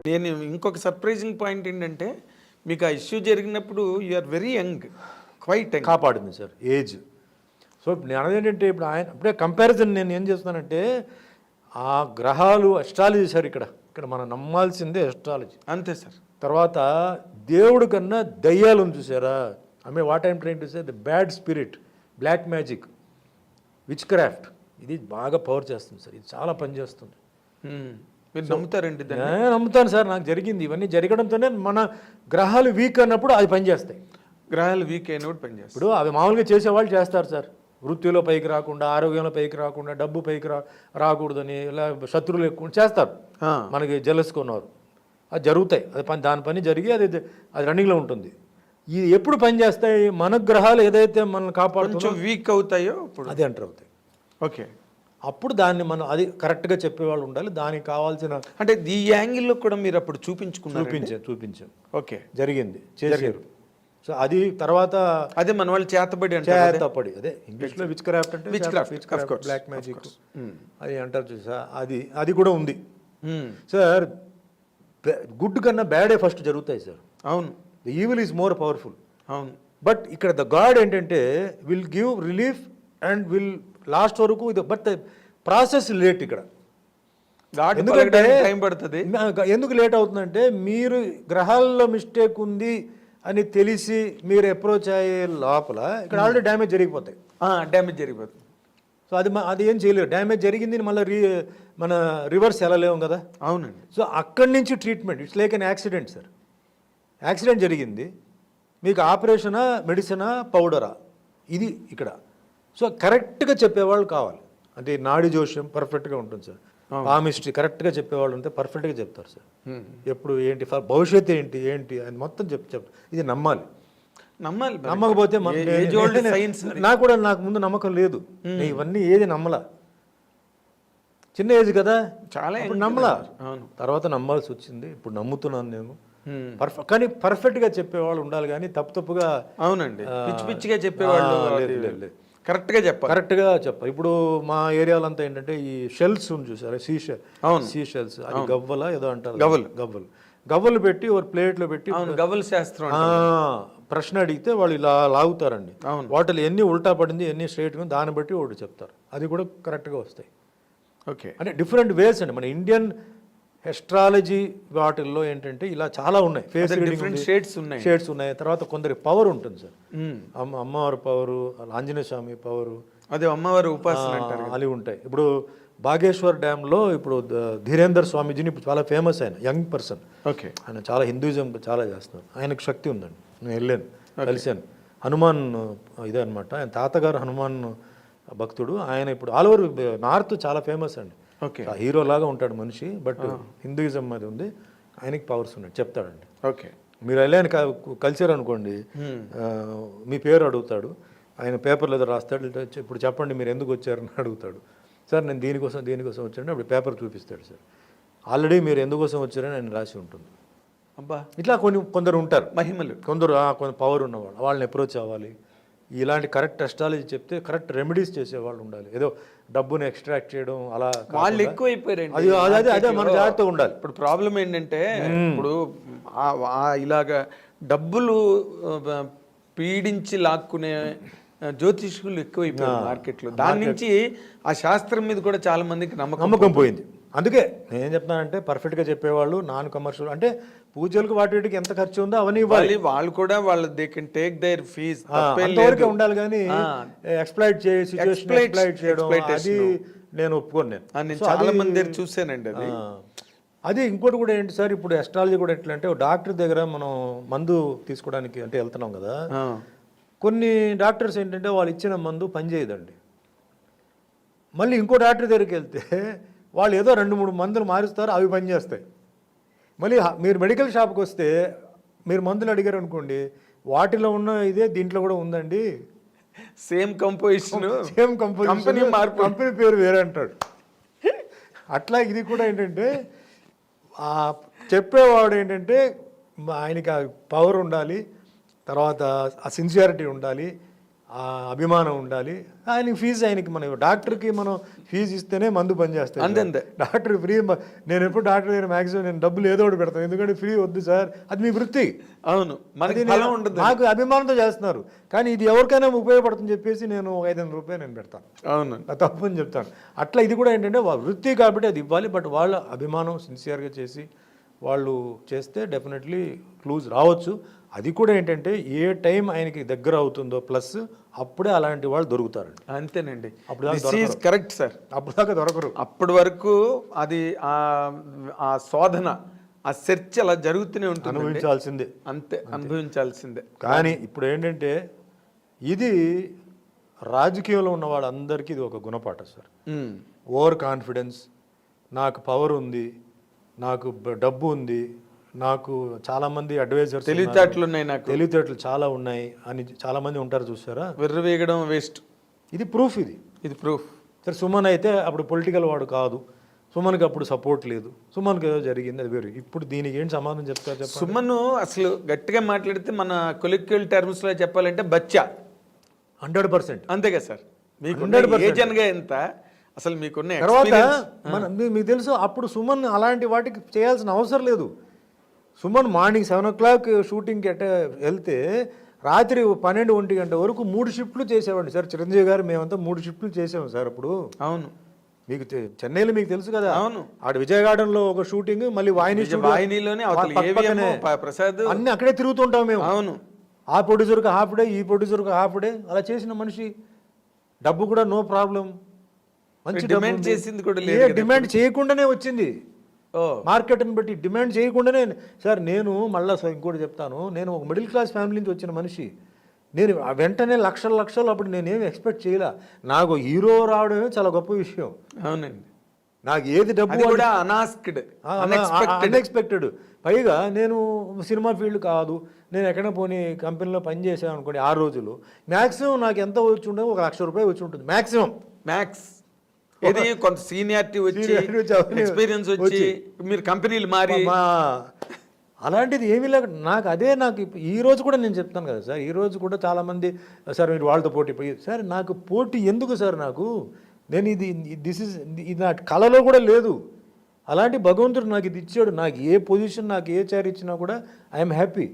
నేను ఇంకొక surprising point ఏంటంటే మీకు ఆ ఇష్యూ జరిగినప్పుడు you are very young, quite young. కాపాడింది సార్ ఏజ్. సో నేను అదేంటంటే ఇప్పుడు ఆయన అప్పుడే కంపారిజన్ నేను ఏం చేస్తున్నానంటే ఆ గ్రహాలు అస్ట్రాలజీ సార్, ఇక్కడ మనం నమ్మాల్సిందే అస్ట్రాలజీ అంతే సార్. తర్వాత దేవుడు కన్నా దయ్యాలను చూసారా, what I'm trying to say the bad spirit, black magic, witchcraft, ఇది బాగా పవర్ చేస్తుంది సార్. ఇది చాలా పనిచేస్తుంది. మీరు నమ్ముతారండి? నేను నమ్ముతాను సార్, నాకు జరిగింది. ఇవన్నీ జరగడంతోనే మన గ్రహాలు వీక్ అన్నప్పుడు అది పనిచేస్తాయి. గ్రహాలు వీక్ అయినప్పుడు పనిచేస్తాయి. ఇప్పుడు అవి మామూలుగా చేసేవాళ్ళు చేస్తారు సార్, వృత్తిలో పైకి రాకుండా, ఆరోగ్యంలో పైకి రాకుండా, డబ్బు పైకి రాకూడదని, ఇలా శత్రువులు ఎక్కువ చేస్తారు, మనకి జలసుకున్నారు. అది జరుగుతాయి, అది దాని పని జరిగి అది రన్నింగ్లో ఉంటుంది. ఇది ఎప్పుడు పనిచేస్తాయి? మన గ్రహాలు ఏదైతే మనల్ని కాపాడుతుందో వీక్ అవుతాయో అది ఎంటర్ అవుతాయి. ఓకే, అప్పుడు దాన్ని మనం అది కరెక్ట్గా చెప్పేవాళ్ళు ఉండాలి. దానికి కావాల్సిన అంటే ఈ యాంగిల్లో కూడా మీరు అప్పుడు చూపించాం. ఓకే, జరిగింది, చేశారు. సో అది తర్వాత అదే మన వాళ్ళు చేతపడి అదే ఇంగ్లీష్లో విచ్ క్రాఫ్ట్ అంటే బ్లాక్ మ్యాజిక్ అది అంటారు చూసా. అది కూడా ఉంది సార్. గుడ్ కన్నా బ్యాడే ఫస్ట్ జరుగుతాయి సార్. అవును, the evil is more powerful. అవును, బట్ ఇక్కడ ద గాడ్ ఏంటంటే will give relief and will last వరకు ఇది. బట్ ప్రాసెస్ లేట్ ఇక్కడ. ఎందుకంటే టైం పడుతుంది. ఎందుకు లేట్ అవుతుందంటే మీరు గ్రహాల్లో మిస్టేక్ ఉంది అని తెలిసి మీరు అప్రోచ్ అయ్యే లోపల ఇక్కడ ఆల్రెడీ డ్యామేజ్ జరిగిపోతాయి. సో అది ఏం చేయలేరు. డ్యామేజ్ జరిగింది మళ్ళీ మన రివర్స్ వెళ్ళలేము కదా. అవునండి. సో అక్కడి నుంచి treatment, it's like an accident sir. Accident జరిగింది, మీకు ఆపరేషనా, మెడిసినా, పౌడరా, ఇది ఇక్కడ. సో కరెక్ట్గా చెప్పేవాళ్ళు కావాలి. అంటే నాడి జోష్యం పర్ఫెక్ట్గా ఉంటుంది సార్. పామిస్ట్రీ కరెక్ట్గా చెప్పేవాళ్ళు ఉంటే పర్ఫెక్ట్గా చెప్తారు సార్. ఎప్పుడు ఏంటి భవిష్యత్తు ఏంటి అని మొత్తం చెప్తారు. ఇది నమ్మాలి. నమ్మకపోతే నాకు ముందు నమ్మకం లేదు, ఇవన్నీ ఏది నమ్మలా. చిన్న ఏజ్ కదా, చాలా నమ్మలా. తర్వాత నమ్మాల్సి వచ్చింది, ఇప్పుడు నమ్ముతున్నాను నేను. కానీ పర్ఫెక్ట్గా చెప్పేవాళ్ళు ఉండాలి, కానీ తప్పుగా. అవునండి, పిచ్చిగా చెప్పేవాళ్ళు కరెక్ట్గా చెప్పాలి. ఇప్పుడు మా ఏరియాలో అంతా ఏంటంటే ఈ షెల్స్ చూసారా, సీ షెల్స్, అది గవ్వల ఏదో అంటారు, గవ్వలు పెట్టి ఒక ప్లేట్లో పెట్టి గవ్వల శాస్త్రం ప్రశ్న అడిగితే వాళ్ళు ఇలా లాగుతారండి. వాటిలో ఎన్ని ఉల్టా పడింది, ఎన్ని స్ట్రైట్గా, దాన్ని బట్టి ఒకటి చెప్తారు. అది కూడా కరెక్ట్గా వస్తాయి. ఓకే, అంటే డిఫరెంట్ వేస్ అండి. మన ఇండియన్ ఎస్ట్రాలజీ వాటిల్లో ఏంటంటే ఇలా చాలా ఉన్నాయి. ఫేస్ షేడ్స్ ఉన్నాయి. తర్వాత కొందరి పవర్ ఉంటుంది సార్. అమ్మవారి పవరు, ఆంజనేయ స్వామి పవరు, అదే అమ్మవారి ఉపాసన అవి ఉంటాయి. ఇప్పుడు బాగేశ్వర్ డ్యామ్లో ఇప్పుడు ధీరేందర్ స్వామీజీని ఇప్పుడు చాలా ఫేమస్, ఆయన యంగ్ పర్సన్. ఓకే, ఆయన చాలా హిందూయిజం చాలా చేస్తున్నారు. ఆయనకు శక్తి ఉందండి. నేను వెళ్ళాను, కలిశాను. హనుమాన్ ఇదే అనమాట, ఆయన తాతగారు హనుమాన్ భక్తుడు. ఆయన ఇప్పుడు ఆల్ ఓవర్ నార్త్ చాలా ఫేమస్ అండి. ఓకే, హీరో లాగా ఉంటాడు మనిషి, బట్ హిందూయిజం అది ఉంది. ఆయనకి పవర్స్ ఉన్నాయి, చెప్తాడండి. ఓకే, మీరు వెళ్ళాను కలిసారు అనుకోండి, మీ పేరు అడుగుతాడు, ఆయన పేపర్లో ఏదో రాస్తాడు. ఇప్పుడు చెప్పండి మీరు ఎందుకు వచ్చారని అడుగుతాడు. సార్ నేను దీనికోసం వచ్చాను. అప్పుడు పేపర్ చూపిస్తాడు సార్. ఆల్రెడీ మీరు ఎందుకోసం వచ్చారని ఆయన రాసి ఉంటుంది. అబ్బా, ఇట్లా కొందరు ఉంటారు మహిమలు, కొందరు పవర్ ఉన్నవాళ్ళు, వాళ్ళని అప్రోచ్ అవ్వాలి. ఇలాంటి కరెక్ట్ అస్ట్రాలజీ చెప్తే కరెక్ట్ రెమెడీస్ చేసేవాళ్ళు ఉండాలి. ఏదో డబ్బుని ఎక్స్ట్రాక్ట్ చేయడం అలా వాళ్ళు ఎక్కువైపోయారండి. అదే మన జాగ్రత్తగా ఉండాలి. ఇప్పుడు ప్రాబ్లం ఏంటంటే ఇప్పుడు ఇలాగా డబ్బులు పీడించి లాక్కునే జ్యోతిష్కులు ఎక్కువైపోయారు మార్కెట్లో. దాని నుంచి ఆ శాస్త్రం మీద కూడా చాలా మందికి నమ్మకం పోయింది. అందుకే నేను చెప్తానంటే పర్ఫెక్ట్గా చెప్పేవాళ్ళు, నాన్ కమర్షియల్, అంటే పూజలకు వాటికి ఎంత ఖర్చు ఉందో అవన్నీ ఇవ్వాలి. వాళ్ళు కూడా they can take their fees అంతవరకే ఉండాలి, కానీ ఎక్స్ప్లాయిట్ చేయడం అది నేను ఒప్పుకోను. నేను చాలా మంది దగ్గర చూసానండి అది. అది ఇంకోటి కూడా ఏంటి సార్, ఇప్పుడు అస్ట్రాలజీ కూడా ఎట్లా అంటే డాక్టర్ దగ్గర మనం మందు తీసుకోవడానికి అంటే వెళ్తున్నాం కదా, కొన్ని డాక్టర్స్ ఏంటంటే వాళ్ళు ఇచ్చిన మందు పనిచేయదండి. మళ్ళీ ఇంకో డాక్టర్ దగ్గరికి వెళ్తే వాళ్ళు ఏదో 2-3 మందులు మారుస్తారు, అవి పనిచేస్తాయి. మళ్ళీ మీరు మెడికల్ షాప్కి వస్తే మీరు మందులు అడిగారు అనుకోండి, వాటిలో ఉన్న ఇదే దీంట్లో కూడా ఉందండి, సేమ్ కంపోజిషన్ కంపెనీ పేరు వేరే అంటాడు. అట్లా ఇది కూడా ఏంటంటే చెప్పేవాడు ఏంటంటే ఆయనకి ఆ పవర్ ఉండాలి, తర్వాత ఆ సిన్సియారిటీ ఉండాలి, ఆ అభిమానం ఉండాలి. ఆయనకి ఫీజు ఆయనకి మనం డాక్టర్కి మనం ఫీజు ఇస్తేనే మందు పనిచేస్తాయి. అంతే డాక్టర్ ఫ్రీ. నేను ఎప్పుడు డాక్టర్ దగ్గర మ్యాక్సిమం నేను డబ్బులు ఏదో ఒకటి పెడతాను, ఎందుకంటే ఫ్రీ వద్దు సార్, అది మీ వృత్తి. అవును, మనకి ఫలం ఉండదు. నాకు అభిమానంతో చేస్తున్నారు, కానీ ఇది ఎవరికైనా ఉపయోగపడుతుందని చెప్పేసి నేను 500 రూపాయలు నేను పెడతాను. అవును, అది తప్పు అని చెప్తాను. అట్లా ఇది కూడా ఏంటంటే వాళ్ళ వృత్తి కాబట్టి అది ఇవ్వాలి. బట్ వాళ్ళ అభిమానం సిన్సియర్గా చేసి వాళ్ళు చేస్తే డెఫినెట్లీ క్లూజ్ రావచ్చు. అది కూడా ఏంటంటే ఏ టైం ఆయనకి దగ్గర అవుతుందో ప్లస్ అప్పుడే అలాంటి వాళ్ళు దొరుకుతారు. అంతేనండి, అప్పుడు కరెక్ట్ సార్. అప్పుడు దాకా దొరకరు. అప్పటి వరకు అది ఆ శోధన, ఆ సెర్చ్ అలా జరుగుతూనే ఉంటుంది, అనుభవించాల్సిందే. అంతే, అనుభవించాల్సిందే. కానీ ఇప్పుడు ఏంటంటే ఇది రాజకీయంలో ఉన్న వాళ్ళందరికీ ఇది ఒక గుణపాఠం సార్. ఓవర్ కాన్ఫిడెన్స్, నాకు పవర్ ఉంది, నాకు డబ్బు ఉంది, నాకు చాలామంది అడ్వైజర్స్, తెలివితేటలు ఉన్నాయి, నాకు తెలివితేటలు చాలా ఉన్నాయి అని చాలామంది ఉంటారు చూసారా. విర్రవీగడం వేస్ట్. ఇది ప్రూఫ్. ఇది ప్రూఫ్. సరే, సుమన్ అయితే అప్పుడు పొలిటికల్ వాడు కాదు, సుమన్కి అప్పుడు సపోర్ట్ లేదు, సుమన్కి ఏదో జరిగింది, అది వేరు. ఇప్పుడు దీనికి ఏంటి సమాధానం చెప్తారు చెప్పండి. సుమన్ అసలు గట్టిగా మాట్లాడితే మన కొలిక్యువల్ టర్మ్స్లో చెప్పాలంటే బచ్చా 100%. అంతే కదా సార్. మీకు 100% ఏజెన్గా ఎంత అసలు మీకున్న తర్వాత మీకు తెలుసు, అప్పుడు సుమన్ అలాంటి వాటికి చేయాల్సిన అవసరం లేదు. సుమన్ మార్నింగ్ 7 o'clock షూటింగ్కి వెళ్తే రాత్రి 12-1 గంట వరకు 3 షిఫ్ట్లు చేసేవాడిని సార్. చిరంజీవి గారు మేమంతా 3 షిఫ్ట్లు చేసాము సార్ అప్పుడు. అవును, మీకు చెన్నైలో మీకు తెలుసు కదా. అవును, ఆడ విజయ గార్డెన్ లో ఒక షూటింగ్, మళ్ళీ వాహినిలోనే ప్రసాద్ అన్ని అక్కడే తిరుగుతుంటాం మేము. అవును, ఆ ప్రొడ్యూసర్కి హాఫ్ డే, ఈ ప్రొడ్యూసర్కి హాఫ్ డే, అలా చేసిన మనిషి. డబ్బు కూడా నో ప్రాబ్లం, మంచి డిమాండ్ చేసింది కూడా లేదు, డిమాండ్ చేయకుండానే వచ్చింది. మార్కెట్ని బట్టి డిమాండ్ చేయకుండానే. సార్ నేను మళ్ళీ ఇంకోటి చెప్తాను, నేను ఒక మిడిల్ క్లాస్ ఫ్యామిలీ నుంచి వచ్చిన మనిషి. నేను వెంటనే లక్షలు అప్పుడు నేనేమి ఎక్స్పెక్ట్ చేయలే. నాకు హీరో రావడమే చాలా గొప్ప విషయం. అవునండి, నాకు ఏది డబ్బు కూడా అన్ఎక్స్పెక్టెడ్. పైగా నేను సినిమా ఫీల్డ్ కాదు, నేను ఎక్కడ పోనీ కంపెనీలో పనిచేసాను అనుకోండి 6 రోజులు, మ్యాక్సిమం నాకు ఎంత వచ్చి ఉండదు, 1 లక్ష రూపాయలు వచ్చి ఉంటుంది మ్యాక్సిమం. ఇది కొంత సీనియారిటీ వచ్చి, ఎక్స్పీరియన్స్ వచ్చి, మీరు కంపెనీలు మారి, అలాంటిది ఏమీ లేక నాకు ఈ రోజు కూడా నేను చెప్తాను కదా సార్, ఈ రోజు కూడా చాలామంది సార్ మీరు వాళ్ళతో పోటీ పోయి, సార్ నాకు పోటీ ఎందుకు సార్, నాకు నేను ఇది నా కళలో కూడా లేదు. అలాంటి భగవంతుడు నాకు ఇది ఇచ్చాడు. నాకు ఏ పొజిషన్, నాకు ఏ చైర్ ఇచ్చినా కూడా ఐఎమ్ హ్యాపీ.